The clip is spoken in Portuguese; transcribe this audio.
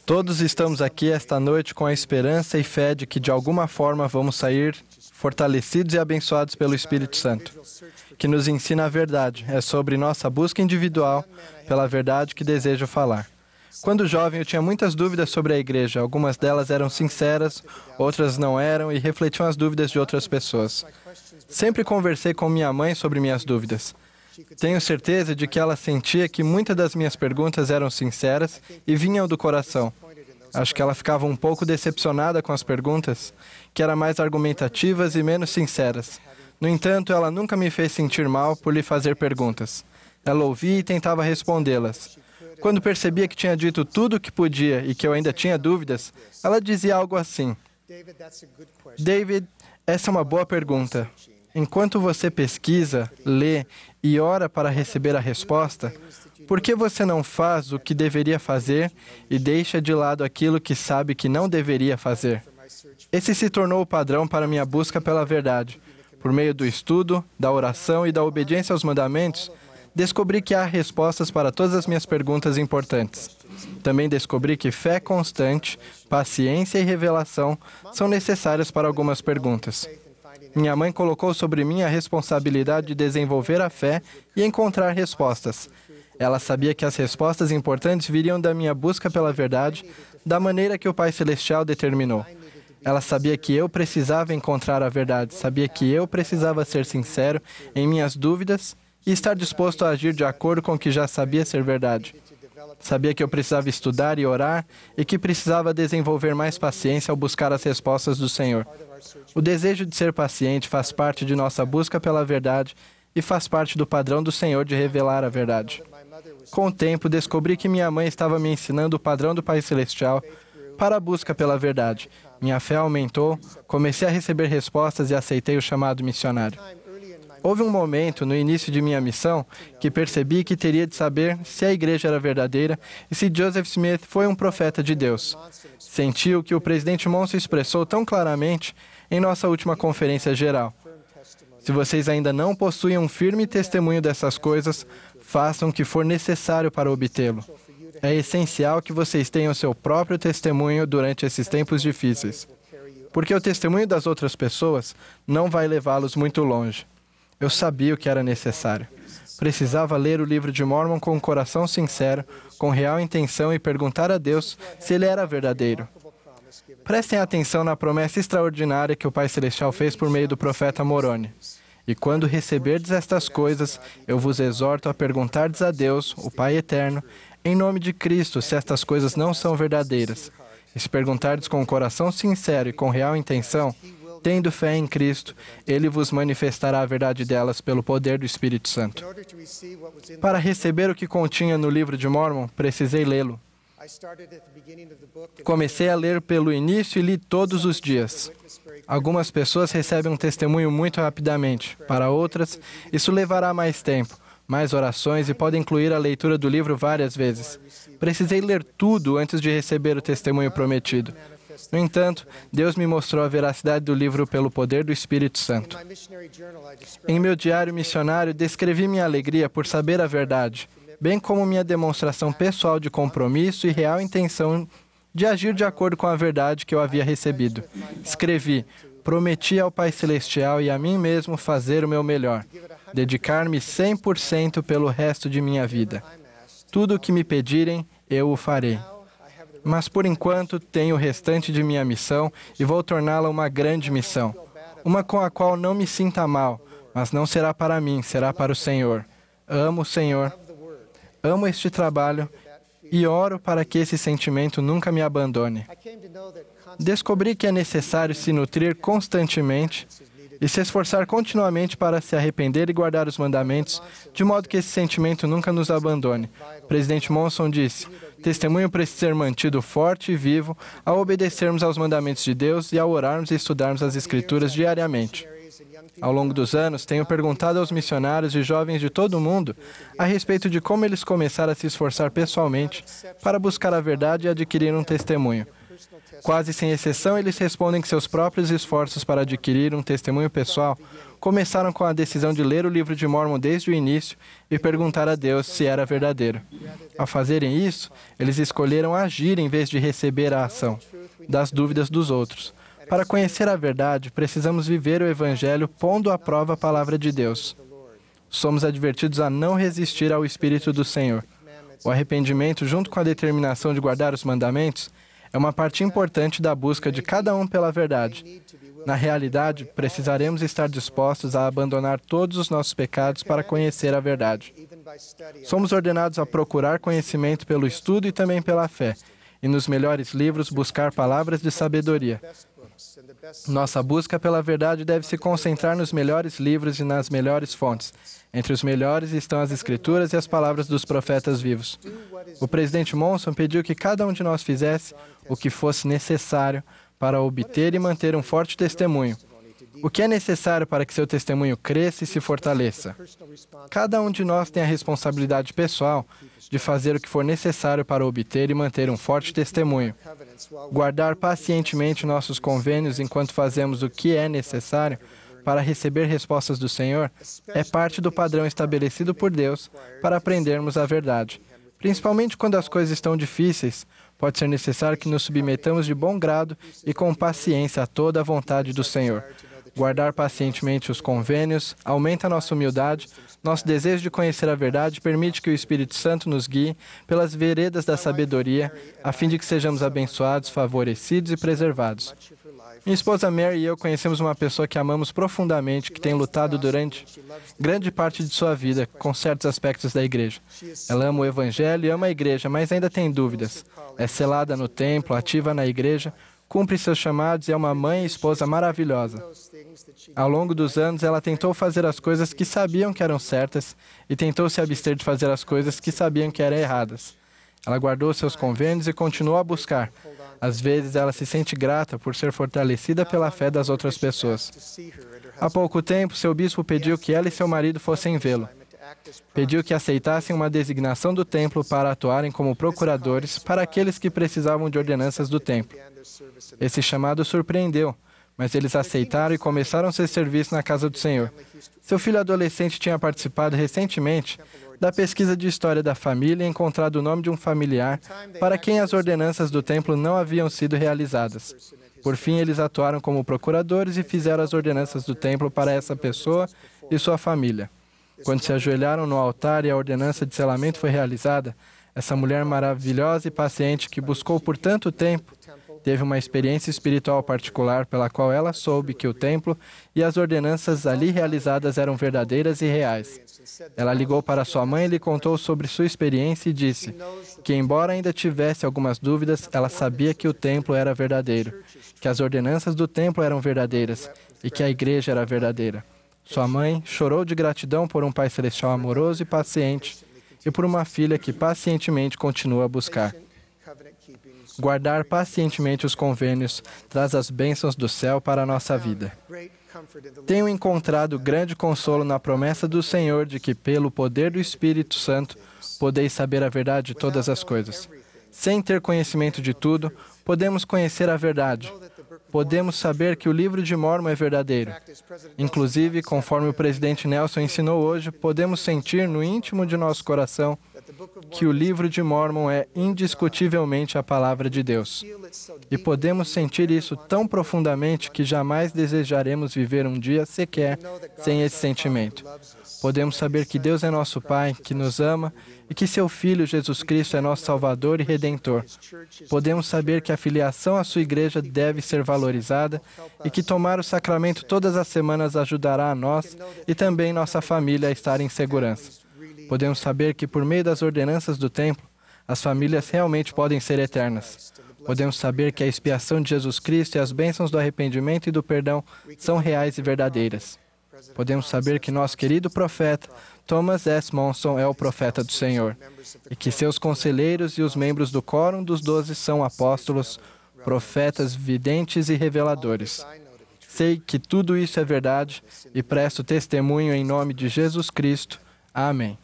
Todos estamos aqui esta noite com a esperança e fé de que, de alguma forma, vamos sair fortalecidos e abençoados pelo Espírito Santo, que nos ensina a verdade. É sobre nossa busca individual pela verdade que desejo falar. Quando jovem, eu tinha muitas dúvidas sobre a igreja. Algumas delas eram sinceras, outras não eram e refletiam as dúvidas de outras pessoas. Sempre conversei com minha mãe sobre minhas dúvidas. Tenho certeza de que ela sentia que muitas das minhas perguntas eram sinceras e vinham do coração. Acho que ela ficava um pouco decepcionada com as perguntas, que eram mais argumentativas e menos sinceras. No entanto, ela nunca me fez sentir mal por lhe fazer perguntas. Ela ouvia e tentava respondê-las. Quando percebia que tinha dito tudo o que podia e que eu ainda tinha dúvidas, ela dizia algo assim: David, essa é uma boa pergunta. Enquanto você pesquisa, lê e ora para receber a resposta, por que você não faz o que deveria fazer e deixa de lado aquilo que sabe que não deveria fazer? Esse se tornou o padrão para minha busca pela verdade. Por meio do estudo, da oração e da obediência aos mandamentos, descobri que há respostas para todas as minhas perguntas importantes. Também descobri que fé constante, paciência e revelação são necessárias para algumas perguntas. Minha mãe colocou sobre mim a responsabilidade de desenvolver a fé e encontrar respostas. Ela sabia que as respostas importantes viriam da minha busca pela verdade, da maneira que o Pai Celestial determinou. Ela sabia que eu precisava encontrar a verdade, sabia que eu precisava ser sincero em minhas dúvidas e estar disposto a agir de acordo com o que já sabia ser verdade. Sabia que eu precisava estudar e orar e que precisava desenvolver mais paciência ao buscar as respostas do Senhor. O desejo de ser paciente faz parte de nossa busca pela verdade e faz parte do padrão do Senhor de revelar a verdade. Com o tempo, descobri que minha mãe estava me ensinando o padrão do Pai Celestial para a busca pela verdade. Minha fé aumentou, comecei a receber respostas e aceitei o chamado missionário. Houve um momento, no início de minha missão, que percebi que teria de saber se a igreja era verdadeira e se Joseph Smith foi um profeta de Deus. Senti o que o presidente Monson expressou tão claramente em nossa última conferência geral. Se vocês ainda não possuem um firme testemunho dessas coisas, façam o que for necessário para obtê-lo. É essencial que vocês tenham seu próprio testemunho durante esses tempos difíceis, porque o testemunho das outras pessoas não vai levá-los muito longe. Eu sabia o que era necessário. Precisava ler o livro de Mórmon com um coração sincero, com real intenção e perguntar a Deus se ele era verdadeiro. Prestem atenção na promessa extraordinária que o Pai Celestial fez por meio do profeta Moroni. E quando receberdes estas coisas, eu vos exorto a perguntardes a Deus, o Pai Eterno, em nome de Cristo, se estas coisas não são verdadeiras. E se perguntardes com um coração sincero e com real intenção, tendo fé em Cristo, Ele vos manifestará a verdade delas pelo poder do Espírito Santo. Para receber o que continha no livro de Mórmon, precisei lê-lo. Comecei a ler pelo início e li todos os dias. Algumas pessoas recebem um testemunho muito rapidamente. Para outras, isso levará mais tempo, mais orações e pode incluir a leitura do livro várias vezes. Precisei ler tudo antes de receber o testemunho prometido. No entanto, Deus me mostrou a veracidade do livro pelo poder do Espírito Santo. Em meu diário missionário, descrevi minha alegria por saber a verdade, bem como minha demonstração pessoal de compromisso e real intenção de agir de acordo com a verdade que eu havia recebido. Escrevi: prometi ao Pai Celestial e a mim mesmo fazer o meu melhor, dedicar-me 100% pelo resto de minha vida. Tudo o que me pedirem, eu o farei. Mas, por enquanto, tenho o restante de minha missão e vou torná-la uma grande missão. Uma com a qual não me sinta mal, mas não será para mim, será para o Senhor. Amo o Senhor, amo este trabalho e oro para que esse sentimento nunca me abandone. Descobri que é necessário se nutrir constantemente e se esforçar continuamente para se arrepender e guardar os mandamentos, de modo que esse sentimento nunca nos abandone. O presidente Monson disse: testemunho precisa ser mantido forte e vivo ao obedecermos aos mandamentos de Deus e ao orarmos e estudarmos as Escrituras diariamente. Ao longo dos anos, tenho perguntado aos missionários e jovens de todo o mundo a respeito de como eles começaram a se esforçar pessoalmente para buscar a verdade e adquirir um testemunho. Quase sem exceção, eles respondem que seus próprios esforços para adquirir um testemunho pessoal começaram com a decisão de ler o livro de Mórmon desde o início e perguntar a Deus se era verdadeiro. Ao fazerem isso, eles escolheram agir em vez de receber a ação das dúvidas dos outros. Para conhecer a verdade, precisamos viver o Evangelho pondo à prova a palavra de Deus. Somos advertidos a não resistir ao Espírito do Senhor. O arrependimento, junto com a determinação de guardar os mandamentos, é uma parte importante da busca de cada um pela verdade. Na realidade, precisaremos estar dispostos a abandonar todos os nossos pecados para conhecer a verdade. Somos ordenados a procurar conhecimento pelo estudo e também pela fé, e nos melhores livros buscar palavras de sabedoria. Nossa busca pela verdade deve se concentrar nos melhores livros e nas melhores fontes. Entre os melhores estão as Escrituras e as palavras dos profetas vivos. O presidente Monson pediu que cada um de nós fizesse o que fosse necessário para obter e manter um forte testemunho. O que é necessário para que seu testemunho cresça e se fortaleça? Cada um de nós tem a responsabilidade pessoal de fazer o que for necessário para obter e manter um forte testemunho. Guardar pacientemente nossos convênios enquanto fazemos o que é necessário para receber respostas do Senhor é parte do padrão estabelecido por Deus para aprendermos a verdade. Principalmente quando as coisas estão difíceis, pode ser necessário que nos submetamos de bom grado e com paciência a toda a vontade do Senhor. Guardar pacientemente os convênios aumenta nossa humildade, nosso desejo de conhecer a verdade permite que o Espírito Santo nos guie pelas veredas da sabedoria, a fim de que sejamos abençoados, favorecidos e preservados. Minha esposa Mary e eu conhecemos uma pessoa que amamos profundamente, que tem lutado durante grande parte de sua vida com certos aspectos da igreja. Ela ama o Evangelho e ama a igreja, mas ainda tem dúvidas. É selada no templo, ativa na igreja, cumpre seus chamados e é uma mãe e esposa maravilhosa. Ao longo dos anos, ela tentou fazer as coisas que sabiam que eram certas e tentou se abster de fazer as coisas que sabiam que eram erradas. Ela guardou seus convênios e continuou a buscar. Às vezes, ela se sente grata por ser fortalecida pela fé das outras pessoas. Há pouco tempo, seu bispo pediu que ela e seu marido fossem vê-lo. Pediu que aceitassem uma designação do templo para atuarem como procuradores para aqueles que precisavam de ordenanças do templo. Esse chamado surpreendeu, mas eles aceitaram e começaram seu serviço na casa do Senhor. Seu filho adolescente tinha participado recentemente da pesquisa de história da família e encontrado o nome de um familiar para quem as ordenanças do templo não haviam sido realizadas. Por fim, eles atuaram como procuradores e fizeram as ordenanças do templo para essa pessoa e sua família. Quando se ajoelharam no altar e a ordenança de selamento foi realizada, essa mulher maravilhosa e paciente que buscou por tanto tempo teve uma experiência espiritual particular pela qual ela soube que o templo e as ordenanças ali realizadas eram verdadeiras e reais. Ela ligou para sua mãe e lhe contou sobre sua experiência e disse que, embora ainda tivesse algumas dúvidas, ela sabia que o templo era verdadeiro, que as ordenanças do templo eram verdadeiras e que a igreja era verdadeira. Sua mãe chorou de gratidão por um Pai Celestial amoroso e paciente e por uma filha que pacientemente continua a buscar. Guardar pacientemente os convênios traz as bênçãos do céu para a nossa vida. Tenho encontrado grande consolo na promessa do Senhor de que, pelo poder do Espírito Santo, podeis saber a verdade de todas as coisas. Sem ter conhecimento de tudo, podemos conhecer a verdade. Podemos saber que o livro de Mórmon é verdadeiro. Inclusive, conforme o presidente Nelson ensinou hoje, podemos sentir no íntimo de nosso coração que o livro de Mórmon é indiscutivelmente a palavra de Deus. E podemos sentir isso tão profundamente que jamais desejaremos viver um dia sequer sem esse sentimento. Podemos saber que Deus é nosso Pai, que nos ama e que seu Filho, Jesus Cristo, é nosso Salvador e Redentor. Podemos saber que a filiação à sua igreja deve ser valorizada e que tomar o sacramento todas as semanas ajudará a nós e também nossa família a estar em segurança. Podemos saber que, por meio das ordenanças do templo, as famílias realmente podem ser eternas. Podemos saber que a expiação de Jesus Cristo e as bênçãos do arrependimento e do perdão são reais e verdadeiras. Podemos saber que nosso querido profeta, Thomas S. Monson, é o profeta do Senhor, e que seus conselheiros e os membros do Quórum dos 12 são apóstolos, profetas, videntes e reveladores. Sei que tudo isso é verdade e presto testemunho em nome de Jesus Cristo. Amém.